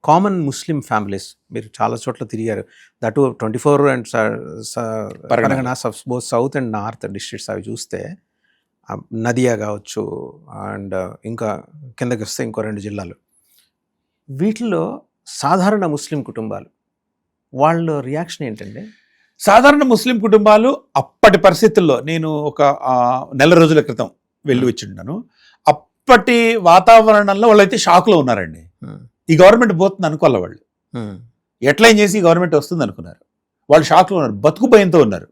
Common ముస్లిం families మీరు చాలా చోట్ల తిరిగారు. That 24 and Pargana both south and north districts అవి చూస్తే నదియా కావచ్చు అండ్ ఇంకా కిందకి వస్తే ఇంకో 2 జిల్లాలు, వీటిలో సాధారణ ముస్లిం కుటుంబాలు వాళ్ళ రియాక్షన్ ఏంటండి? సాధారణ ముస్లిం కుటుంబాలు అప్పటి పరిస్థితుల్లో నేను ఒక నెల రోజుల క్రితం వెళ్ళి వచ్చిన్నాను. అప్పటి వాతావరణంలో వాళ్ళైతే షాక్లో ఉన్నారండి. ఈ గవర్నమెంట్ పోతుంది అనుకోవాలి వాళ్ళు, ఎట్లయినా చేసి ఈ గవర్నమెంట్ వస్తుంది అనుకున్నారు. వాళ్ళు షాక్లో ఉన్నారు, బతుకు భయంతో ఉన్నారు.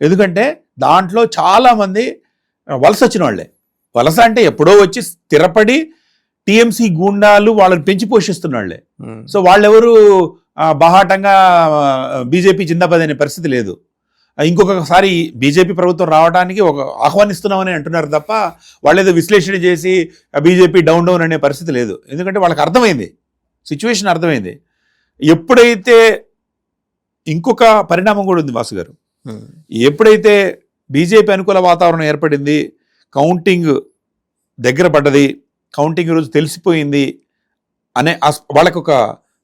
ఎందుకంటే దాంట్లో చాలామంది వలస వచ్చిన వాళ్ళే. వలస అంటే ఎప్పుడో వచ్చి స్థిరపడి టీఎంసీ గూండాలు వాళ్ళని పెంచి పోషిస్తున్న వాళ్ళే. సో వాళ్ళెవరు బాహాటంగా బీజేపీ జిందాబాద్ అనే పరిస్థితి లేదు. ఇంకొకసారి బీజేపీ ప్రభుత్వం రావడానికి ఆహ్వానిస్తున్నామని అంటున్నారు తప్ప వాళ్ళేదో విశ్లేషణ చేసి బీజేపీ డౌన్ అనే పరిస్థితి లేదు. ఎందుకంటే వాళ్ళకి అర్థమైంది, సిచ్యువేషన్ అర్థమైంది. ఎప్పుడైతే ఇంకొక పరిణామం కూడా ఉంది వాసు గారు, ఎప్పుడైతే బీజేపీ అనుకూల వాతావరణం ఏర్పడింది, కౌంటింగ్ దగ్గర పడ్డది, కౌంటింగ్ రోజు తెలిసిపోయింది అనే వాళ్ళకు ఒక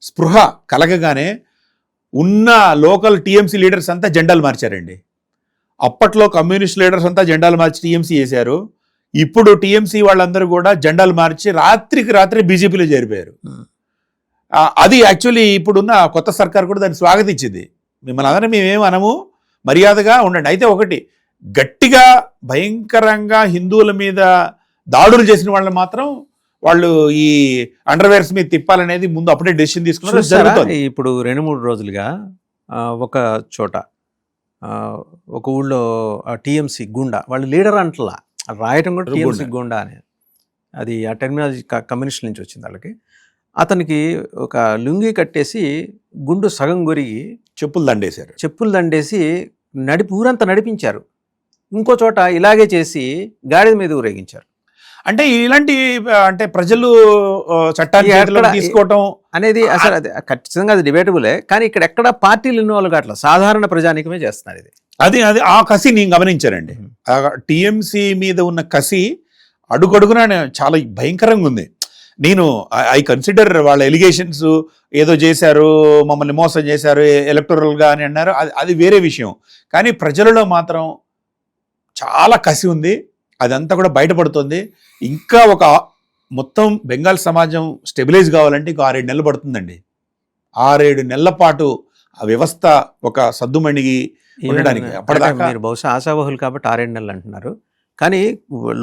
స్పృహ కలగగానే ఉన్న లోకల్ టీఎంసీ లీడర్స్ అంతా జెండాలు మార్చారండి. అప్పట్లో కమ్యూనిస్ట్ లీడర్స్ అంతా జెండాలు మార్చి టీఎంసీ చేశారు. ఇప్పుడు టీఎంసీ వాళ్ళందరూ కూడా జెండాలు మార్చి రాత్రికి రాత్రి బీజేపీలో చేరిపోయారు. అది యాక్చువల్లీ ఇప్పుడున్న కొత్త సర్కార్ కూడా దాన్ని స్వాగతించింది. మిమ్మల్ని అందరం మేమేం అనము, మర్యాదగా ఉండండి. అయితే ఒకటి, గట్టిగా భయంకరంగా హిందువుల మీద దాడులు చేసిన వాళ్ళని మాత్రం వాళ్ళు ఈ అండర్వేర్స్ మీద తిప్పాలనేది ముందు అప్పుడే డెసిషన్ తీసుకున్నారు. ఇప్పుడు 2-3 రోజులుగా ఒక చోట ఒక ఊళ్ళో టీఎంసీ గుండా, వాళ్ళు లీడర్ అంటలా, రాయటం కూడా టీఎంసీ గుండా అని, అది ఆ టెర్మినాలజీ కమ్యూనిస్ట్ నుంచి వచ్చింది వాళ్ళకి. అతనికి ఒక లుంగి కట్టేసి గుండు సగం గొరిగి చెప్పులు దండేసి ఊరంతా నడిపించారు. ఇంకో చోట ఇలాగే చేసి గాడిద మీద ఊరేగించారు. అంటే ఇలాంటి అంటే ప్రజలు చట్టాన్ని తీసుకోవటం అనేది అసలు అది ఖచ్చితంగా అది డిబేటబులే. కానీ ఇక్కడ ఎక్కడ పార్టీలు ఇన్వాల్వ్ కావట్లేదు, సాధారణ ప్రజానికమే చేస్తున్నారు ఇది. అది ఆ కసి నేను గమనించానండి. టీఎంసీ మీద ఉన్న కసి అడుగడుగున చాలా భయంకరంగా ఉంది. నేను ఐ కన్సిడర్ వాళ్ళ ఎలిగేషన్స్ ఏదో చేశారు, మమ్మల్ని మోసం చేశారు ఎలక్టోరల్గా అని అన్నారు, అది వేరే విషయం. కానీ ప్రజలలో మాత్రం చాలా కసి ఉంది, అదంతా కూడా బయటపడుతుంది. ఇంకా ఒక మొత్తం బెంగాల్ సమాజం స్టెబిలైజ్ కావాలంటే ఇంకా 6-7 నెలలు పడుతుందండి. 6-7 నెలల పాటు ఆ వ్యవస్థ ఒక సద్దుమణిగి ఉండడానికి. అప్పటిదాకా మీరు బహుశా ఆశావహులు కాబట్టి 6-7 నెలలు అంటున్నారు, కానీ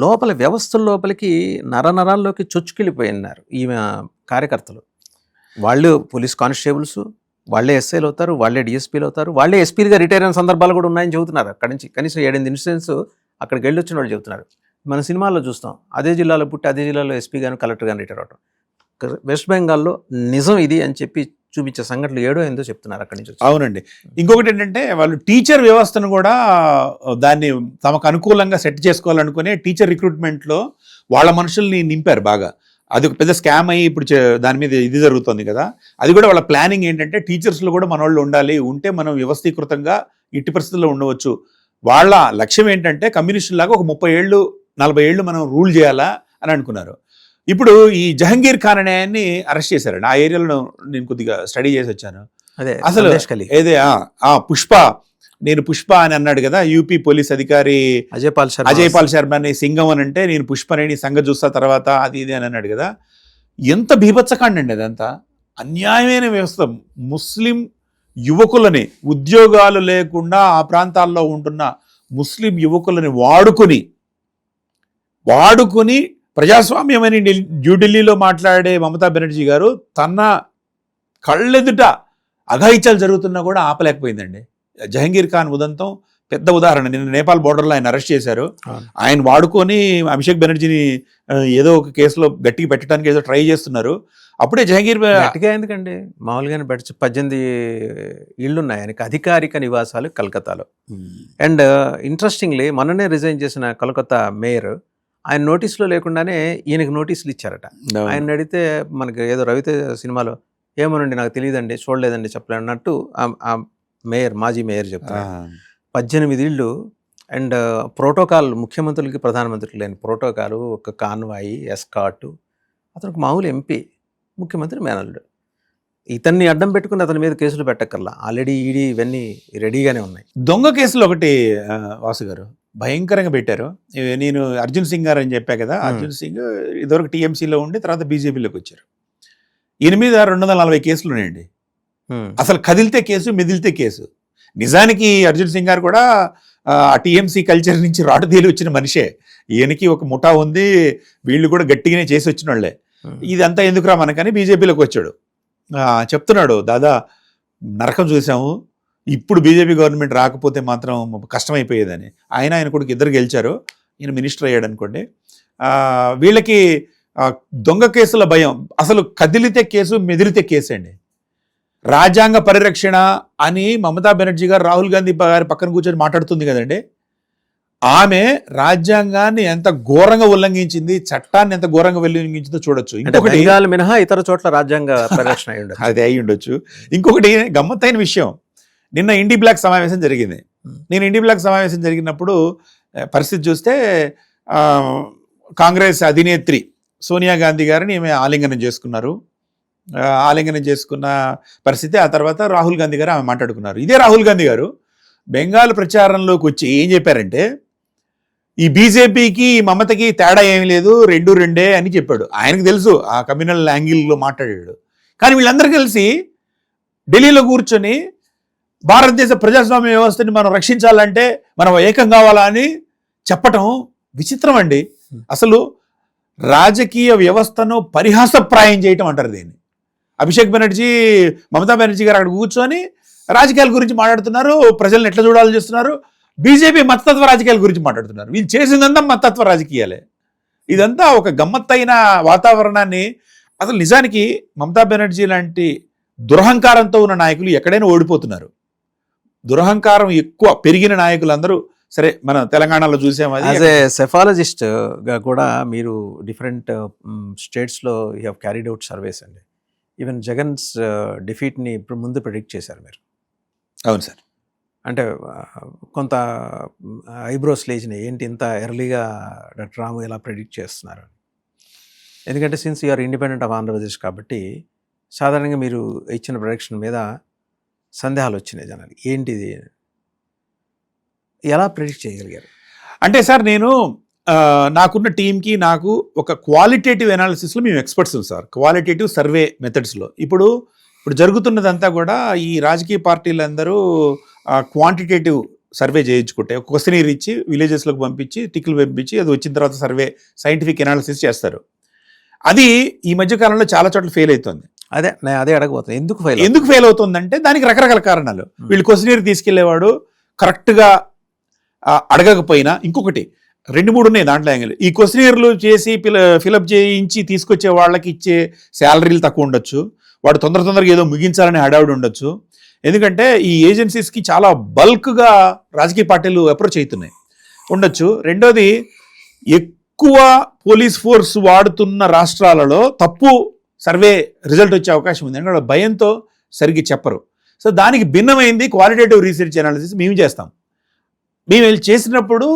లోపల వ్యవస్థల లోపలికి నరాల్లోకి చొచ్చుకెళ్ళిపోయినారు ఈ కార్యకర్తలు. వాళ్ళు పోలీస్ కానిస్టేబుల్స్, వాళ్ళే ఎస్ఐలు అవుతారు, వాళ్ళే డిఎస్పీలు అవుతారు, వాళ్ళే ఎస్పీలుగా రిటైర్ అయిన సందర్భాలు కూడా ఉన్నాయని చెబుతున్నారు. అక్కడి నుంచి కనీసం 7-8 ఇన్సిడెంట్స్ అక్కడికి వెళ్ళి వచ్చిన వాళ్ళు చెబుతున్నారు. మన సినిమాల్లో చూస్తాం, అదే జిల్లాలో పుట్టి అదే జిల్లాలో ఎస్పీ గాను కలెక్టర్ గాను రిటైర్ అవటం. వెస్ట్ బెంగాల్లో నిజం ఇది అని చెప్పి చూపించే సంఘటనలు 7-8 చెప్తున్నారు అక్కడి నుంచి. అవునండి. ఇంకొకటి ఏంటంటే వాళ్ళు టీచర్ వ్యవస్థను కూడా దాన్ని తమకు అనుకూలంగా సెట్ చేసుకోవాలనుకునే టీచర్ రిక్రూట్మెంట్లో వాళ్ళ మనుషుల్ని నింపారు బాగా. అది ఒక పెద్ద స్కామ్ అయ్యి ఇప్పుడు దాని మీద ఇది జరుగుతుంది కదా. అది కూడా వాళ్ళ ప్లానింగ్ ఏంటంటే టీచర్స్లో కూడా మన వాళ్ళు ఉండాలి, ఉంటే మనం వ్యవస్థీకృతంగా ఇట్టి పరిస్థితుల్లో ఉండవచ్చు. వాళ్ళ లక్ష్యం ఏంటంటే కమ్యూనిస్టులాగా ఒక 30 ఏళ్ళు 40 ఏళ్ళు మనం రూల్ చేయాలా అని అనుకున్నారు. ఇప్పుడు ఈ జహంగీర్ ఖాన్ అనే ఆయన్ని అరెస్ట్ చేశారండి. ఆ ఏరియాలో నేను కొద్దిగా స్టడీ చేసి వచ్చాను. అసలు ఏదే నేను పుష్ప అని అన్నాడు కదా యూపీ పోలీస్ అధికారి అజయ్ పాల్ శర్మ అని, సింగం అని అంటే నేను పుష్పని సంగతి చూస్తా తర్వాత అది ఇది అని అన్నాడు కదా. ఎంత బీభత్సకాండండి అదంతా. అన్యాయమైన వ్యవస్థ. ముస్లిం యువకులని, ఉద్యోగాలు లేకుండా ఆ ప్రాంతాల్లో ఉంటున్న ముస్లిం యువకులని వాడుకొని ప్రజాస్వామ్యమని న్యూఢిల్లీలో మాట్లాడే మమతా బెనర్జీ గారు తన కళ్ళెదుట అఘాయిత్యాలు జరుగుతున్నా కూడా ఆపలేకపోయిందండి. జహంగీర్ ఖాన్ ఉదంతం పెద్ద ఉదాహరణ. నిన్న నేపాల్ బోర్డర్లో ఆయన అరెస్ట్ చేశారు. ఆయన వాడుకొని అభిషేక్ బెనర్జీని ఏదో ఒక కేసులో గట్టిగా పెట్టడానికి ఏదో ట్రై చేస్తున్నారు. అప్పుడే జహంగీర్ గట్టిగా ఎందుకండి, మామూలుగానే 18 ఇళ్ళు ఉన్నాయి ఆయనకి, అధికారిక నివాసాలు కలకత్తాలో. అండ్ ఇంట్రెస్టింగ్లీ మొన్ననే రిజైన్ చేసిన కలకత్తా మేయర్ ఆయన నోటీసులో లేకుండానే ఈయనకి నోటీసులు ఇచ్చారట. ఆయన అడిగితే మనకి ఏదో రవితేజ సినిమాలో ఏమోనండి నాకు తెలియదండి, చూడలేదండి, చెప్పలేదు అన్నట్టు ఆ మేయర్, మాజీ మేయర్ చెప్తారు. 18 ఇళ్ళు అండ్ ప్రోటోకాల్, ముఖ్యమంత్రులకి ప్రధానమంత్రికి లేని ప్రోటోకాలు, ఒక కాన్వాయి, ఎస్కాట్, అతనికి మామూలు ఎంపీ, ముఖ్యమంత్రి మేనల్లుడు. ఇతన్ని అడ్డం పెట్టుకుని అతని మీద కేసులు పెట్టక్కర్లా, ఆల్రెడీ ఈడీ ఇవన్నీ రెడీగానే ఉన్నాయి. దొంగ కేసులు ఒకటి వాసు గారు భయంకరంగా పెట్టారు. నేను అర్జున్ సింగ్ గారు అని చెప్పా కదా, అర్జున్ సింగ్ ఇదివరకు టీఎంసీలో ఉండి తర్వాత బీజేపీలోకి వచ్చారు. ఈయన మీద 240 కేసులు ఉన్నాయండి. అసలు కదిలితే కేసు, మెదిలితే కేసు. నిజానికి అర్జున్ సింగ్ గారు కూడా ఆ టీఎంసీ కల్చర్ నుంచి రాటుదేలి వచ్చిన మనిషే. ఈయనకి ఒక ముఠా ఉంది, వీళ్ళు కూడా గట్టిగానే చేసి వచ్చిన వాళ్ళే. ఇదంతా ఎందుకురా మనకని బీజేపీలోకి వచ్చాడు. చెప్తున్నాడు, దాదా నరకం చూసాము, ఇప్పుడు బీజేపీ గవర్నమెంట్ రాకపోతే మాత్రం కష్టమైపోయేదని. ఆయన కొడుకు ఇద్దరు గెలిచారు, ఈయన మినిస్టర్ అయ్యాడు అనుకోండి. వీళ్ళకి దొంగ కేసుల భయం. అసలు కదిలితే కేసు, మెదిలితే కేసు అండి. రాజ్యాంగ పరిరక్షణ అని మమతా బెనర్జీ గారు రాహుల్ గాంధీ గారి పక్కన కూర్చొని మాట్లాడుతుంది కదండి. ఆమె రాజ్యాంగాన్ని ఎంత ఘోరంగా ఉల్లంఘించింది, చట్టాన్ని ఎంత ఘోరంగా ఉల్లంఘించిందో చూడొచ్చు. ఇంకొకటి మినహా ఇతర చోట్ల రాజ్యాంగ పరిరక్షణ అది అయి ఉండొచ్చు. ఇంకొకటి గమ్మత్తైన విషయం, నిన్న ఇండి బ్లాక్ సమావేశం జరిగింది. నేను ఇండి బ్లాక్ సమావేశం జరిగినప్పుడు పరిస్థితి చూస్తే కాంగ్రెస్ అధినేత్రి సోనియా గాంధీ గారిని ఈమె ఆలింగనం చేసుకున్నారు. ఆలింగనం చేసుకున్న పరిస్థితి. ఆ తర్వాత రాహుల్ గాంధీ గారు ఆమె మాట్లాడుకున్నారు. ఇదే రాహుల్ గాంధీ గారు బెంగాల్ ప్రచారంలోకి వచ్చి ఏం చెప్పారంటే, ఈ బీజేపీకి మమతకి తేడా ఏమీ లేదు, రెండు రెండే అని చెప్పాడు. ఆయనకు తెలుసు ఆ కమ్యూనల్ యాంగిల్లో మాట్లాడాడు. కానీ వీళ్ళందరూ కలిసి ఢిల్లీలో కూర్చొని భారతదేశ ప్రజాస్వామ్య వ్యవస్థని మనం రక్షించాలంటే మనం ఏకం కావాలా అని చెప్పటం విచిత్రం అండి. అసలు రాజకీయ వ్యవస్థను పరిహాసప్రాయం చేయటం అంటారు దీన్ని. అభిషేక్ బెనర్జీ, మమతా బెనర్జీ గారు అక్కడ కూర్చొని రాజకీయాల గురించి మాట్లాడుతున్నారు, ప్రజలను ఎట్లా చూడాలని చేస్తున్నారు. బీజేపీ మతతత్వ రాజకీయాల గురించి మాట్లాడుతున్నారు. వీళ్ళు చేసిందంతా మతతత్వ రాజకీయాలే. ఇదంతా ఒక గమ్మత్తైన వాతావరణాన్ని. అసలు నిజానికి మమతా బెనర్జీ లాంటి దురహంకారంతో ఉన్న నాయకులు ఎక్కడైనా ఓడిపోతున్నారు. దురహంకారం ఎక్కువ పెరిగిన నాయకులందరూ సరే మన తెలంగాణలో చూసాము. అది యాజ్ ఏ సెఫాలజిస్ట్ గా కూడా మీరు డిఫరెంట్ స్టేట్స్లో you have carried out surveys అండి. ఈవెన్ జగన్స్ డిఫీట్ని ఇప్పుడు ముందు ప్రిడిక్ట్ చేశారు మీరు. అవును సార్. అంటే కొంత ఐబ్రోస్ లేచినాయి, ఏంటి ఇంత ఎర్లీగా డాక్టర్ రాము ఎలా ప్రిడిక్ట్ చేస్తున్నారు. ఎందుకంటే since you are independent of Andhra Pradesh కాబట్టి సాధారణంగా మీరు ఇచ్చిన ప్రొడక్షన్ మీద సందేహాలు వచ్చినాయి జనాలు. ఏంటిది, ఎలా ప్రిడిక్ట్ చేయగలిగారు? అంటే సార్ నేను నాకున్న టీంకి నాకు ఒక క్వాలిటేటివ్ అనాలిసిస్లో మేము ఎక్స్పర్ట్స్ సార్, క్వాలిటేటివ్ సర్వే మెథడ్స్లో. ఇప్పుడు జరుగుతున్నదంతా కూడా ఈ రాజకీయ పార్టీలందరూ క్వాంటిటేటివ్ సర్వే చేయించుకుంటే ఒక క్వశ్చనీర్ ఇచ్చి విలేజెస్లోకి పంపించి టిక్కులు పంపించి అది వచ్చిన తర్వాత సర్వే సైంటిఫిక్ అనాలిసిస్ చేస్తారు. అది ఈ మధ్యకాలంలో చాలా చోట్ల ఫెయిల్ అవుతుంది. అదే అడగబోతుంది, ఎందుకు ఫెయిల్ అవుతుందంటే దానికి రకరకాల కారణాలు. వీళ్ళు క్వశ్చనీర్ తీసుకెళ్లేవాడు కరెక్ట్గా అడగకపోయినా, ఇంకొకటి 2-3 ఉన్నాయి దాంట్లో యాంగిల్. ఈ క్వశ్చనీర్లు చేసి ఫిలప్ చేయించి తీసుకొచ్చే వాళ్ళకి ఇచ్చే శాలరీలు తక్కువ ఉండొచ్చు, వాడు తొందరగా ఏదో ముగించాలని హడావుడి ఉండొచ్చు. ఎందుకంటే ఈ ఏజెన్సీస్కి చాలా బల్క్గా రాజకీయ పార్టీలు అప్రోచ్ అవుతున్నాయి ఉండొచ్చు. రెండోది, ఎక్కువ పోలీస్ ఫోర్స్ వాడుతున్న రాష్ట్రాలలో తప్పు సర్వే రిజల్ట్ వచ్చే అవకాశం ఉంది. ఎందుకంటే భయంతో సరిగ్గా చెప్పరు. సో దానికి భిన్నమైంది క్వాలిటేటివ్ రీసెర్చ్ అనాలిసిస్ మేము చేస్తాం. మేము చేసినప్పుడు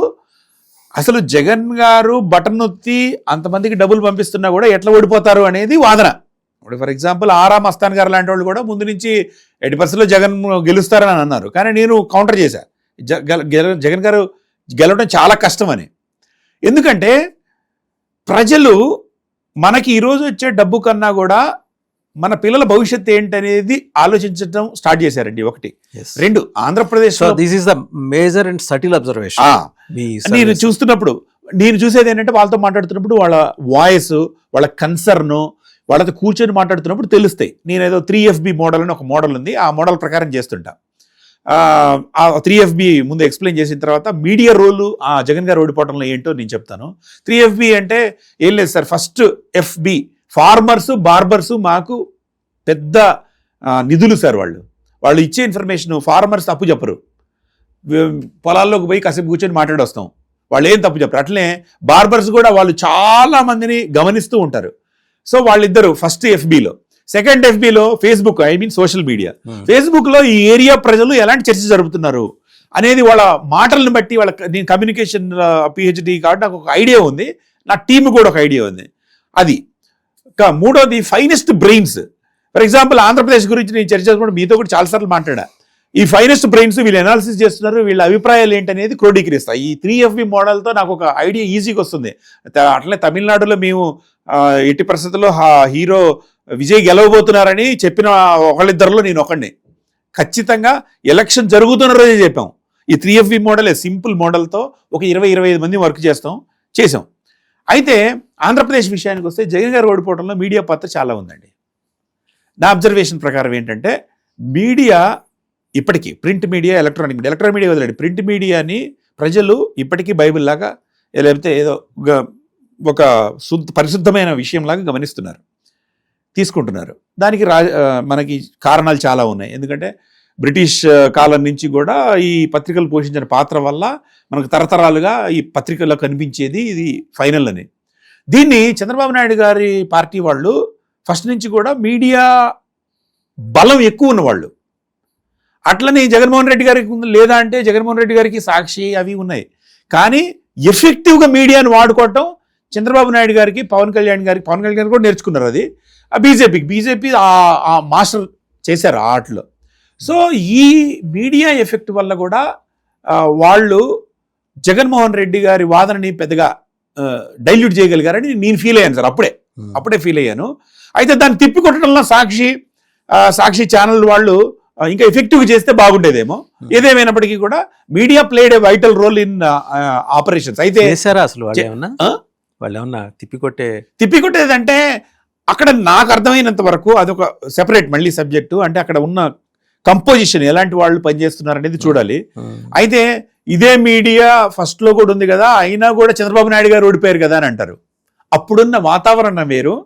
అసలు జగన్ గారు బటన్ నొత్తి అంతమందికి డబ్బులు పంపిస్తున్నా కూడా ఎట్లా ఓడిపోతారు అనేది వాదన. ఇప్పుడు ఫర్ ఎగ్జాంపుల్ ఆరామ్ అస్తాన్ గారు లాంటి వాళ్ళు కూడా ముందు నుంచి 80% జగన్ గెలుస్తారని అన్నారు. కానీ నేను కౌంటర్ చేశా, జగన్ గారు గెలవడం చాలా కష్టమని. ఎందుకంటే ప్రజలు మనకి ఈరోజు వచ్చే డబ్బు కన్నా కూడా మన పిల్లల భవిష్యత్తు ఏంటనేది ఆలోచించడం స్టార్ట్ చేశారండి. ఒకటి. రెండు, Andhra Pradesh this is the major and subtle observation. నేను చూస్తున్నప్పుడు నేను చూసేది ఏంటంటే వాళ్ళతో మాట్లాడుతున్నప్పుడు వాళ్ళ వాయిస్, వాళ్ళ కన్సర్న్, వాళ్ళతో కూర్చొని మాట్లాడుతున్నప్పుడు తెలుస్తాయి. నేను ఏదో 3FB మోడల్ అని ఒక మోడల్ ఉంది, ఆ మోడల్ ప్రకారం చేస్తుంటా. ఆ 3FB ముందు ఎక్స్ప్లెయిన్ చేసిన తర్వాత మీడియా రోలు ఆ జగన్ గారు ఓడిపోవడంలో ఏంటో నేను చెప్తాను. 3FB అంటే ఏం లేదు sir. First FB farmers, barbers మాకు పెద్ద నిధులు సార్. వాళ్ళు ఇచ్చే ఇన్ఫర్మేషన్, ఫార్మర్స్ తప్పు చెప్పరు. పొలాల్లోకి పోయి కాసేపు కూర్చొని మాట్లాడి వస్తాం, వాళ్ళు ఏం తప్పు చెప్పరు. అట్లనే బార్బర్స్ కూడా వాళ్ళు చాలా మందిని గమనిస్తూ ఉంటారు. సో వాళ్ళిద్దరు ఫస్ట్ FBలో. సెకండ్ FBలో ఫేస్బుక్, సోషల్ మీడియా. ఫేస్బుక్లో ఈ ఏరియా ప్రజలు ఎలాంటి చర్చ జరుపుతున్నారు అనేది వాళ్ళ మాటలను బట్టి, నేను కమ్యూనికేషన్ PhD కాబట్టి నాకు ఒక ఐడియా ఉంది, నా టీం కూడా ఒక ఐడియా ఉంది. అది మూడోది finest brains. For example Andhra Pradesh గురించి నేను చర్చ చేసుకుంటే మీతో కూడా చాలాసార్లు మాట్లాడా. ఈ ఫైనెస్ట్ బ్రెయిన్స్ వీళ్ళు అనాలిసిస్ చేస్తున్నారు, వీళ్ళ అభిప్రాయాలు ఏంటనేది క్రోడీకరిస్తాయి. ఈ 3FB మోడల్తో నాకు ఒక ఐడియా ఈజీగా వస్తుంది. అట్లనే తమిళనాడులో మేము ఎట్టి పరిస్థితుల్లో హీరో విజయ్ గెలవబోతున్నారని చెప్పిన ఒకళ్ళిద్దరిలో నేను ఒకడిని. ఖచ్చితంగా ఎలక్షన్ జరుగుతున్న రోజే చెప్పాం. ఈ 3FB మోడల్ సింపుల్ మోడల్తో ఒక 20-25 మంది వర్క్ చేసాం. అయితే ఆంధ్రప్రదేశ్ విషయానికి వస్తే జగన్ గారు ఓడిపోవడంలో మీడియా పాత్ర చాలా ఉందండి. నా అబ్జర్వేషన్ ప్రకారం ఏంటంటే మీడియా ఇప్పటికీ ప్రింట్ మీడియా, ఎలక్ట్రానిక్ మీడియా వదిలేండి, ప్రింట్ మీడియాని ప్రజలు ఇప్పటికీ బైబిల్ లాగా లేకపోతే ఏదో ఒక పరిశుద్ధమైన విషయంలాగా గమనిస్తున్నారు, తీసుకుంటున్నారు. దానికి మనకి కారణాలు చాలా ఉన్నాయి. ఎందుకంటే బ్రిటిష్ కాలం నుంచి కూడా ఈ పత్రికలు పోషించిన పాత్ర వల్ల మనకు తరతరాలుగా ఈ పత్రికల్లో కనిపించేది ఇది ఫైనల్ అని. దీన్ని చంద్రబాబు నాయుడు గారి పార్టీ వాళ్ళు ఫస్ట్ నుంచి కూడా మీడియా బలం ఎక్కువ ఉన్నవాళ్ళు. అట్లనే జగన్మోహన్ రెడ్డి గారికి ఉంది లేదా అంటే జగన్మోహన్ రెడ్డి గారికి సాక్షి అవి ఉన్నాయి. కానీ ఎఫెక్టివ్గా మీడియాను వాడుకోవటం చంద్రబాబు నాయుడు గారికి, పవన్ కళ్యాణ్ గారికి కూడా నేర్చుకున్నారు. అది బీజేపీ ఆ మాస్టర్ చేశారు ఆ ఆటలో. సో ఈ మీడియా ఎఫెక్ట్ వల్ల కూడా వాళ్ళు జగన్మోహన్ రెడ్డి గారి వాదనని పెద్దగా డైల్యూట్ చేయగలిగారని నేను ఫీల్ అయ్యాను సార్. అప్పుడే ఫీల్ అయ్యాను. అయితే దాన్ని తిప్పికొట్టడంలో సాక్షి ఛానల్ వాళ్ళు ఇంకా ఎఫెక్టివ్గా చేస్తే బాగుండేదేమో. ఏదేమైనప్పటికీ కూడా media played a vital role in operations. అయితే అసలు వాళ్ళు ఏమన్నా తిప్పికొట్టేదంటే అక్కడ నాకు అర్థమైనంత వరకు అదొక సెపరేట్ మళ్ళీ సబ్జెక్టు. అంటే అక్కడ ఉన్న కంపోజిషన్ ఎలాంటి వాళ్ళు పనిచేస్తున్నారు అనేది చూడాలి. అయితే ఇదే మీడియా ఫస్ట్ లో కూడా ఉంది కదా, అయినా కూడా చంద్రబాబు నాయుడు గారు ఓడిపోయారు కదా అని అంటారు. అప్పుడున్న వాతావరణం వేరు.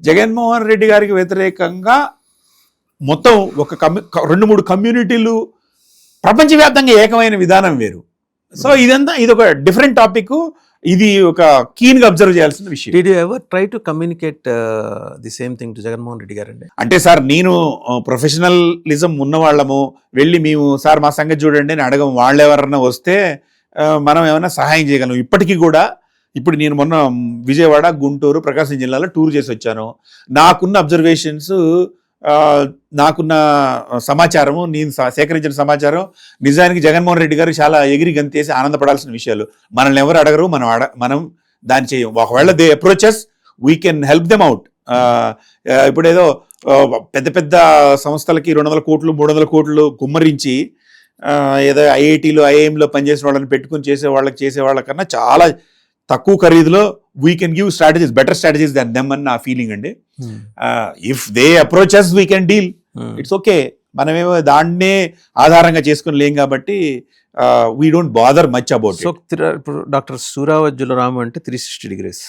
జగన్మోహన్ రెడ్డి గారికి వ్యతిరేకంగా మొత్తం ఒక 2-3 కమ్యూనిటీలు ప్రపంచవ్యాప్తంగా ఏకమైన విధానం వేరు. సో ఇది ఒక డిఫరెంట్ టాపిక్. ఇది ఒక కీన్ గా అబ్జర్వ్ చేయాల్సిన విషయం. Did you ever try to communicate the same thing to Jaganmohan Reddy గారు? అంటే సార్ నేను ప్రొఫెషనలిజం ఉన్నవాళ్ళము వెళ్ళి మేము సార్ మా సంగతి చూడండి అని అడగం. వాళ్ళు ఎవరన్నా వస్తే మనం ఏమైనా సహాయం చేయగలం. ఇప్పటికీ కూడా ఇప్పుడు నేను మొన్న విజయవాడ, గుంటూరు, ప్రకాశం జిల్లాలో టూర్ చేసి వచ్చాను. నాకున్న అబ్జర్వేషన్స్, నాకున్న సమాచారము, నేను సేకరించిన సమాచారం నిజానికి జగన్మోహన్ రెడ్డి గారు చాలా ఎగిరి గంతేసి ఆనందపడాల్సిన విషయాలు. మనల్ని ఎవరు అడగరు, మనం దాన్ని చేయం. ఒకవేళ they approaches we can help them out. ఇప్పుడు ఏదో పెద్ద పెద్ద సంస్థలకి 200 కోట్లు 300 కోట్లు గుమ్మరించి ఏదో ఐఐటీలో ఐఐఎంలో పనిచేసిన వాళ్ళని పెట్టుకుని చేసే వాళ్ళకన్నా చాలా తక్కువ ఖరీదులో we can give strategies, better strategies than them అని నా ఫీలింగ్ అండి. If they approaches we can deal, it's okay. మనమేమో దాన్నే ఆధారంగా చేసుకుని లేం కాబట్టి we don't bother much about. So ఇప్పుడు డాక్టర్ సూరావజ్జుల రాము అంటే 360 degrees.